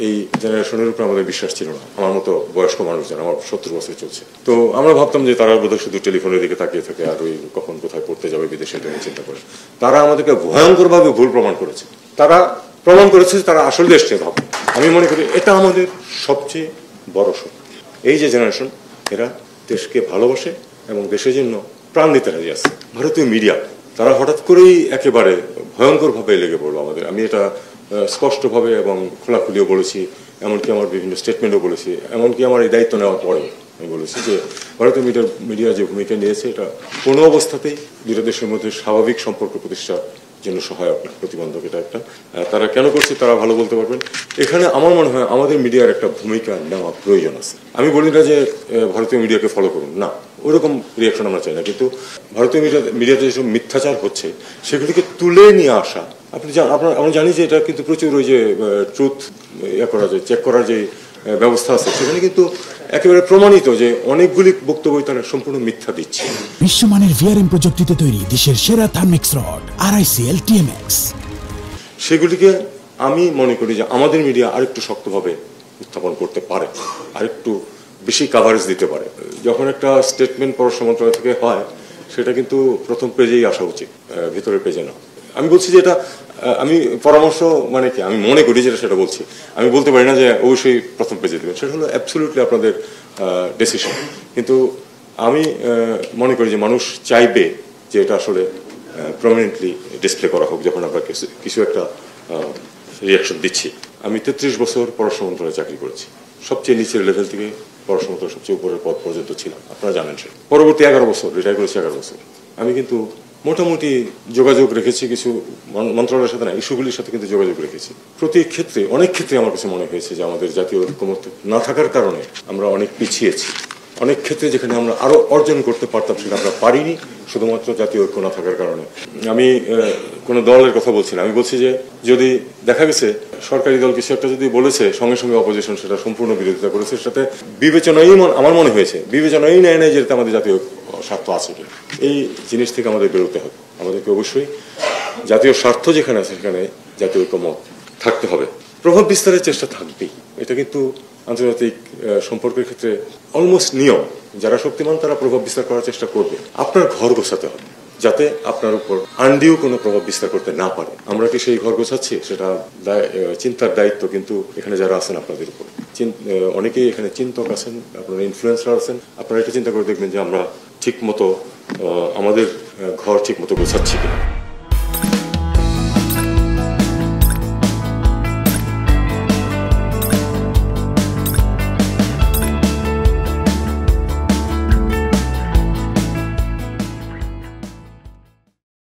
এই জেনারেশনের উপর আমাদের বিশ্বাস ছিল না। আমার মতো বয়স্ক মানুষজন, আমার 70 বছর চলছে, তো আমরা ভাবতাম যে তারা বোধহয় শুধু টেলিফোনের দিকে তাকিয়ে থাকে আর ওই কখন কোথায় পড়তে যাবে বিদেশে এটা নিয়ে চিন্তা করে। তারা আমাদেরকে ভয়ঙ্করভাবে ভুল প্রমাণ করেছে। তারা প্রমাণ করেছে তারা আসল দেশ নিয়ে ভাবে। আমি মনে করি এটা আমাদের সবচেয়ে বড় শক্তি। এই যে জেনারেশন, এরা দেশকে ভালোবাসে এবং দেশের জন্য প্রাণ দিতে রাজি আছে। ভারতীয় মিডিয়া তারা হঠাৎ করেই একেবারে ভয়ঙ্করভাবে লেগে পড়লো আমাদের। আমি এটা স্পষ্টভাবে এবং খোলাখুলিও বলেছি, এমনকি আমার বিভিন্ন স্টেটমেন্টও বলেছি, এমনকি আমার এই দায়িত্ব নেওয়ার পরে আমি বলেছি যে ভারতীয় মিডিয়া যে ভূমিকা নিয়েছে এটা কোনো অবস্থাতেই দুটো দেশের মধ্যে স্বাভাবিক সম্পর্ক প্রতিষ্ঠার জন্য সহায়ক না, প্রতিবন্ধক এটা একটা। তারা কেন করছে তারা ভালো বলতে পারবেন। এখানে আমার মনে হয় আমাদের মিডিয়ার একটা ভূমিকা নেওয়া প্রয়োজন আছে। আমি বলি না যে ভারতীয় মিডিয়াকে ফলো করুন, না, ওইরকম রিয়াকশন আমরা চাই না, কিন্তু ভারতীয় মিডিয়াতে যেসব মিথ্যাচার হচ্ছে সেগুলিকে তুলে নিয়ে আসা। আমরা জানি যে এটা কিন্তু প্রচুর ওই যে ট্রুথ চেক করার যে ব্যবস্থা আছে, সেখানে কিন্তু একেবারে প্রমাণিত যে অনেকগুলি বক্তব্য তারা সম্পূর্ণ মিথ্যা দিচ্ছে। বিশ্বমানের ভিআরএম প্রযুক্তিতে তৈরি দেশের সেরা থার্মিক্স রড RICL TMX, সেগুলিকে আমি মনে করি যে আমাদের মিডিয়া আরেকটু শক্তভাবে উত্থাপন করতে পারে, আরেকটু বেশি কাভারেজ দিতে পারে। যখন একটা স্টেটমেন্ট পররাষ্ট্র মন্ত্রণালয় থেকে হয় সেটা কিন্তু প্রথম পেজেই আসা উচিত, ভিতরের পেজে না। আমি বলছি যে এটা আমি পরামর্শ মানে কি, আমি মনে করি যেটা সেটা বলছি। আমি বলতে পারি না যে অবশ্যই প্রথম পেজে দেবেন, সেটা হলো অ্যাবসলিউটলি আপনাদের ডিসিশন। কিন্তু আমি মনে করি যে মানুষ চাইবে যে এটা আসলে প্রমিনেন্টলি ডিসপ্লে করা হোক যখন আমরা কিছু একটা রিয়াকশন দিচ্ছি। আমি 33 বছর পররাষ্ট্র মন্ত্রণালয়ে চাকরি করেছি, সবচেয়ে নিচের লেভেল থেকে পররাষ্ট্র মন্ত্রণালয়ের সবচেয়ে উপরের পদ পর্যন্ত ছিলাম, আপনারা জানেন সেটা। পরবর্তী 11 বছর রিটায়ার করেছি, 11 বছর আমি কিন্তু মোটামুটি যোগাযোগ রেখেছি কিছু মন্ত্রণালয়ের সাথে, না ইস্যুগুলির সাথে কিন্তু যোগাযোগ রেখেছি। প্রতি ক্ষেত্রে অনেক ক্ষেত্রে আমার কাছে মনে হয়েছে যে আমাদের জাতীয় ঐক্যমত্য না থাকার কারণে আমরা অনেক পিছিয়েছি। অনেক ক্ষেত্রে যেখানে আমরা আরো অর্জন করতে পারতাম সেটা আমরা পারিনি, শুধুমাত্র জাতীয় ঐক্য না থাকার কারণে। আমি কোনো দলের কথা বলছি না, আমি বলছি যে যদি দেখা গেছে সরকারি দল কিছু একটা যদি বলেছে, সঙ্গে সঙ্গে অপোজিশন সেটা সম্পূর্ণ বিরোধিতা করেছে, সাথে বিবেচনাই আমার মনে হয়েছে বিবেচনাই নেয় যে আমাদের জাতীয় স্বার্থ আছে কিনা। এই জিনিস থেকে আমাদের বেরোতে হবে। আমাদেরকে অবশ্যই জাতীয় স্বার্থ যেখানে আছে সেখানে জাতীয় ঐক্যমত থাকতে হবে। প্রভাব বিস্তারের চেষ্টা থাকবেই, এটা কিন্তু আন্তর্জাতিক সম্পর্কের ক্ষেত্রে অলমোস্ট নিয়ম। যারা শক্তিমান তারা প্রভাব বিস্তার করার চেষ্টা করবে। আপনার ঘর গোছাতে হবে যাতে আপনার উপর আন্ডিও কোনো প্রভাব বিস্তার করতে না পারে। আমরা কি সেই ঘর গোছাচ্ছি? সেটা চিন্তার দায়িত্ব কিন্তু এখানে যারা আছেন আপনাদের উপর। অনেকেই এখানে চিন্তক আছেন, আপনারা ইনফ্লুয়েন্সার আছেন, আপনারা এটা চিন্তা করে দেখবেন যে আমরা ঠিক মতো আমাদের ঘর ঠিক মতো গোছাচ্ছি কিনা।